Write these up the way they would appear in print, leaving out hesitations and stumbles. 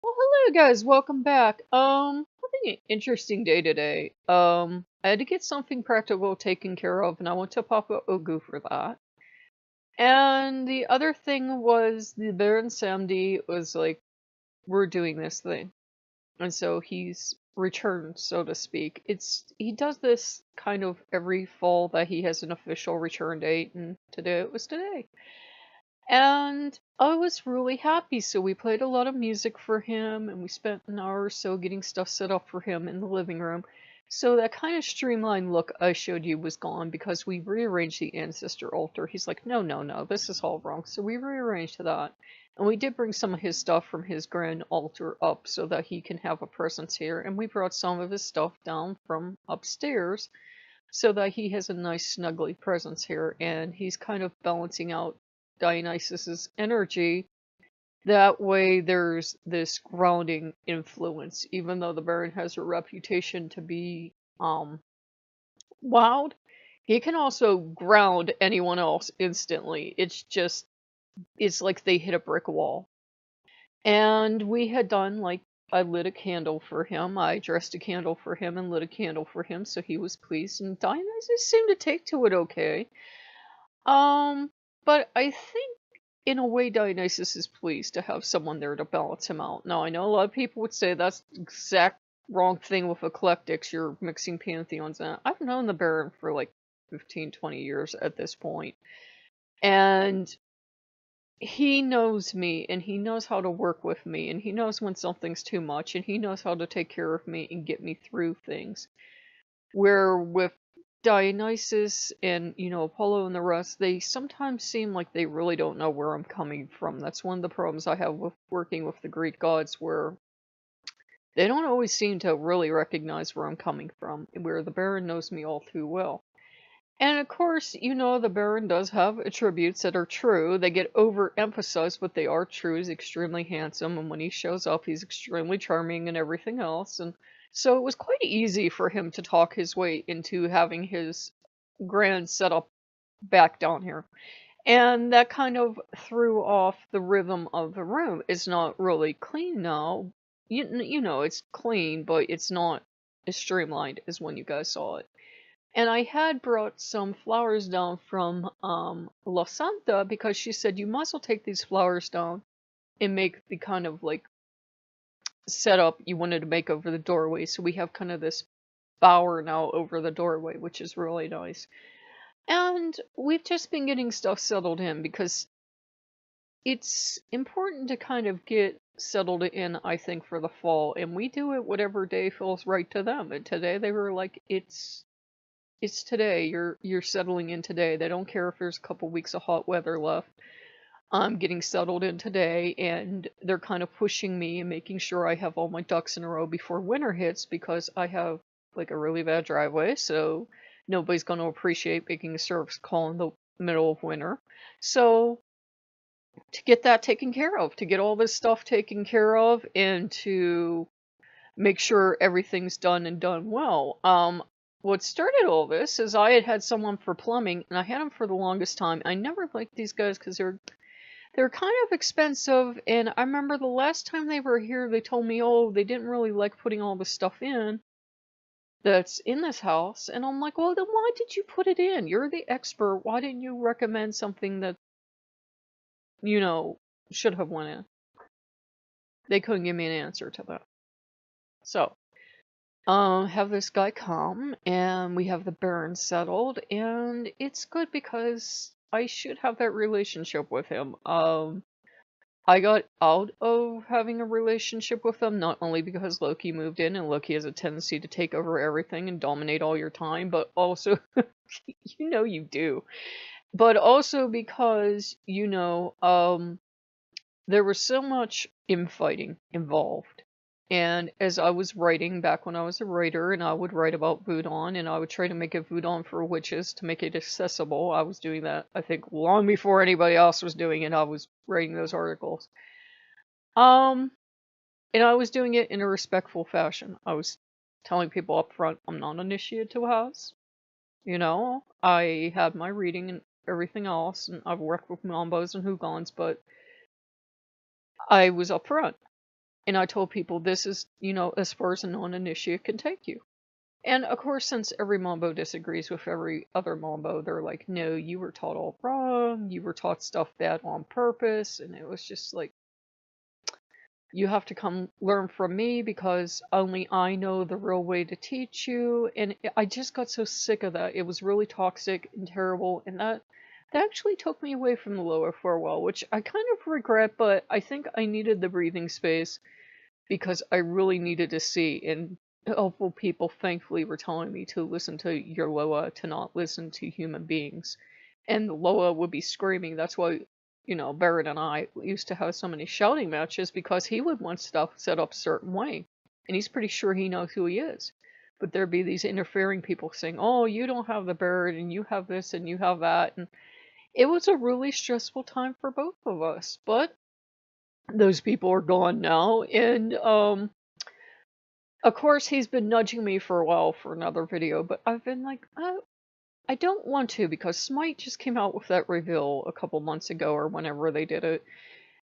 Well, hello guys, welcome back. Having an interesting day today. I had to get something practical taken care of, and I went to Papa Ogu for that. And the other thing was the Baron Samdi was like, we're doing this thing. And so he's returned, so to speak. He does this kind of every fall that he has an official return date, and today it was today. And I was really happy, so we played a lot of music for him, and we spent an hour or so getting stuff set up for him in the living room. So that kind of streamlined look I showed you was gone because we rearranged the ancestor altar. He's like, no, no, no, this is all wrong. So we rearranged that. And we did bring some of his stuff from his grand altar up so that he can have a presence here. And we brought some of his stuff down from upstairs so that he has a nice snuggly presence here. And he's kind of balancing out Dionysus's energy. That way there's this grounding influence. Even though the Baron has a reputation to be wild, he can also ground anyone else instantly. It's like they hit a brick wall. And we had done, like, I lit a candle for him. I dressed a candle for him and lit a candle for him, so he was pleased. And Dionysus seemed to take to it okay. But I think in a way Dionysus is pleased to have someone there to balance him out. Now, I know a lot of people would say that's the exact wrong thing with eclectics. You're mixing pantheons. And I've known the Baron for like 15, 20 years at this point. And he knows me, and he knows how to work with me, and he knows when something's too much, and he knows how to take care of me and get me through things. Where with Dionysus and, Apollo and the rest, they sometimes seem like they really don't know where I'm coming from. That's one of the problems I have with working with the Greek gods, where they don't always seem to really recognize where I'm coming from, where the Baron knows me all too well. And of course, the Baron does have attributes that are true. They get overemphasized, but they are true. He's extremely handsome, and when he shows up, he's extremely charming and everything else. And so it was quite easy for him to talk his way into having his grand setup back down here. And that kind of threw off the rhythm of the room. It's not really clean now. It's clean, but it's not as streamlined as when you guys saw it. And I had brought some flowers down from La Santa because she said you might as well take these flowers down and make the kind of like setup you wanted to make over the doorway. So we have kind of this bower now over the doorway, which is really nice. And we've just been getting stuff settled in because it's important to kind of get settled in, I think, for the fall. And we do it whatever day feels right to them. And today they were like, it's today. You're settling in today. They don't care if there's a couple weeks of hot weather left. I'm getting settled in today, and they're kind of pushing me and making sure I have all my ducks in a row before winter hits because I have like a really bad driveway, so nobody's going to appreciate making a service call in the middle of winter. So to get that taken care of, to get all this stuff taken care of, and to make sure everything's done and done well. What started all this is I had someone for plumbing, and I had them for the longest time. I never liked these guys because they're kind of expensive, and I remember the last time they were here, they told me, oh, they didn't really like putting all the stuff in that's in this house, and I'm like, well, then why did you put it in? You're the expert. Why didn't you recommend something that, should have went in? They couldn't give me an answer to that. So, have this guy come, and we have the Baron settled, and it's good because I should have that relationship with him. I got out of having a relationship with him, not only because Loki moved in, and Loki has a tendency to take over everything and dominate all your time, but also, you do. But also because, there was so much infighting involved. And as I was writing back when I was a writer, and I would write about Voodoo, and I would try to make it Voodoo for witches to make it accessible. I was doing that, I think, long before anybody else was doing it. I was writing those articles. And I was doing it in a respectful fashion. I was telling people up front, I'm not initiated to a house. I had my reading and everything else, and I've worked with Mambos and Hugons, but I was upfront. And I told people this is, as far as a non-initiate can take you. And of course, since every Mambo disagrees with every other Mambo, they're like, no, you were taught all wrong. You were taught stuff bad on purpose. And it was just like, you have to come learn from me because only I know the real way to teach you. And I just got so sick of that. It was really toxic and terrible. And that actually took me away from the Loa for a while, which I kind of regret, but I think I needed the breathing space because I really needed to see. And helpful people thankfully were telling me to listen to your Loa, to not listen to human beings. And the Loa would be screaming. That's why, Barrett and I used to have so many shouting matches, because he would want stuff set up a certain way. And he's pretty sure he knows who he is. But there'd be these interfering people saying, oh, you don't have the Barrett, and you have this, and you have that. And it was a really stressful time for both of us. But those people are gone now. And, of course, he's been nudging me for a while for another video, but I've been like, I don't want to, because Smite just came out with that reveal a couple months ago or whenever they did it.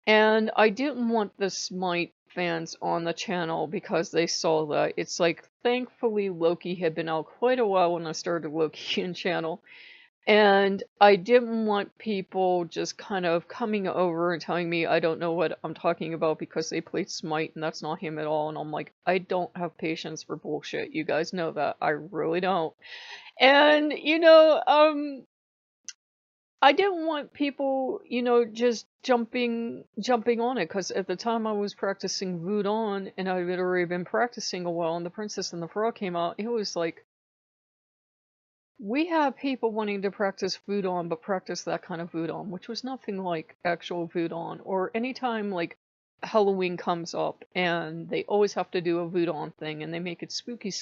And I didn't want the Smite fans on the channel because they saw that. It's like, thankfully Loki had been out quite a while when I started Lokean channel. And I didn't want people just kind of coming over and telling me I don't know what I'm talking about because they played Smite and that's not him at all. And I'm like, I don't have patience for bullshit. You guys know that. I really don't. And, I didn't want people, just jumping on it, because at the time I was practicing Voodoo and I had already been practicing a while, and The Princess and the Frog came out. It was like, we have people wanting to practice Voodoo, but practice that kind of Voodoo, which was nothing like actual Voodoo. Or anytime like Halloween comes up and they always have to do a Voodoo thing and they make it spooky,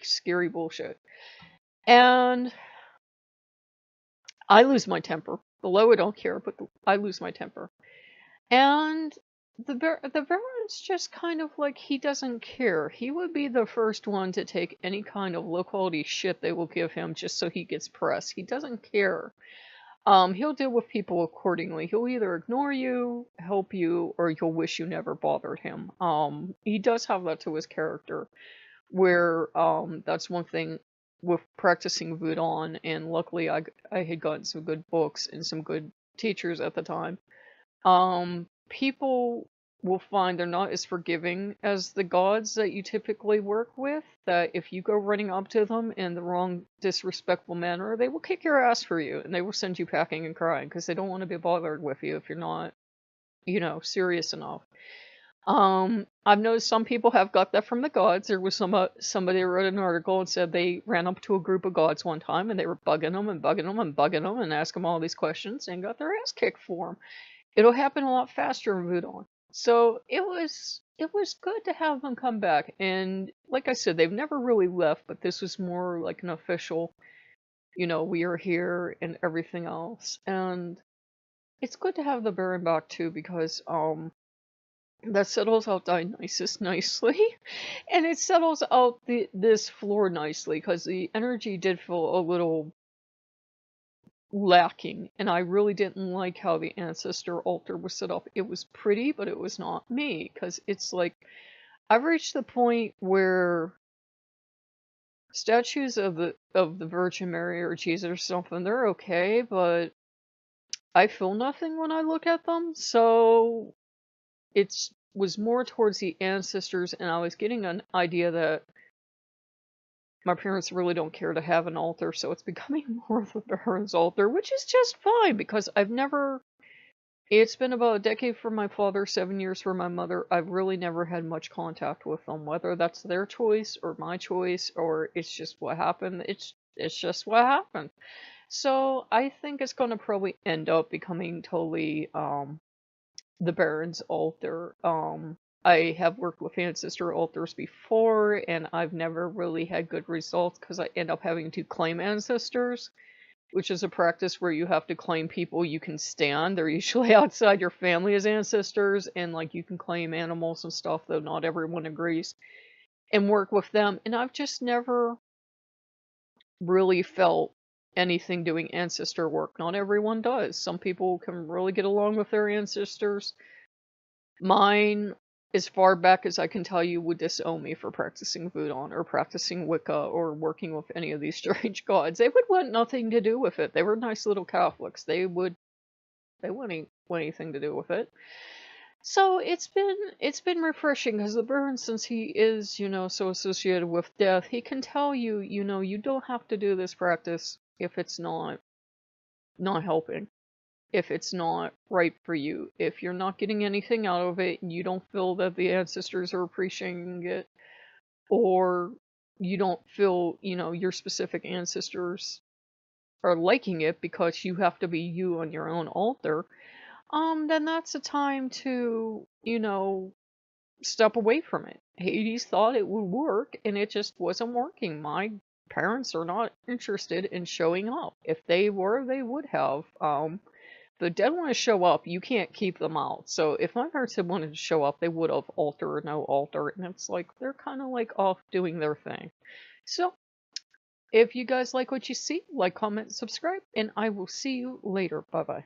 scary bullshit. And I lose my temper. The Loa don't care, but I lose my temper. And the Baron's just kind of like, he doesn't care. He would be the first one to take any kind of low quality shit they will give him just so he gets press. He doesn't care. He'll deal with people accordingly. He'll either ignore you, help you, or he'll wish you never bothered him. He does have that to his character, where that's one thing with practicing Voodoo, and luckily I had gotten some good books and some good teachers at the time. People will find they're not as forgiving as the gods that you typically work with, that if you go running up to them in the wrong, disrespectful manner, they will kick your ass for you, and they will send you packing and crying, because they don't want to be bothered with you if you're not, serious enough. I've noticed some people have got that from the gods. There was somebody wrote an article and said they ran up to a group of gods one time and they were bugging them and bugging them and bugging them and asking them all these questions and got their ass kicked for them. It'll happen a lot faster in Voodoo. So it was good to have them come back. And like I said, they've never really left, but this was more like an official, we are here and everything else. And it's good to have the Baron back too, because that settles out Dionysus nicely, and it settles out this floor nicely, because the energy did feel a little lacking, and I really didn't like how the ancestor altar was set up. It was pretty, but it was not me, because it's like, I've reached the point where statues of the Virgin Mary or Jesus or something, they're okay, but I feel nothing when I look at them, so it was more towards the ancestors, and I was getting an idea that my parents really don't care to have an altar, so it's becoming more of a Baron's altar, which is just fine, because it's been about a decade for my father, 7 years for my mother. I've really never had much contact with them, whether that's their choice or my choice, or it's just what happened. It's just what happened. So I think it's going to probably end up becoming totally, the Baron's altar. I have worked with ancestor altars before, and I've never really had good results because I end up having to claim ancestors, which is a practice where you have to claim people you can stand. They're usually outside your family as ancestors, and like you can claim animals and stuff, though not everyone agrees, and work with them. And I've just never really felt anything doing ancestor work. Not everyone does. Some people can really get along with their ancestors. Mine as far back as I can tell you, would disown me for practicing voodoo or practicing Wicca or working with any of these strange gods. They would want nothing to do with it. They were nice little Catholics. They wouldn't want anything to do with it. So it's been refreshing because the Baron, since he is, you know, so associated with death, he can tell you, you know, you don't have to do this practice if it's not helping, if it's not right for you, if you're not getting anything out of it, and you don't feel that the ancestors are appreciating it, or you don't feel, you know, your specific ancestors are liking it because you have to be you on your own altar, then that's a time to, you know, step away from it. Hades thought it would work, and it just wasn't working. My parents are not interested in showing up. If they were, they would have. The dead want to show up, you can't keep them out. So if my parents had wanted to show up, they would have, altar or no altar, and it's like they're kind of like off doing their thing. So if you guys like what you see, like, comment, subscribe, and I will see you later. Bye bye.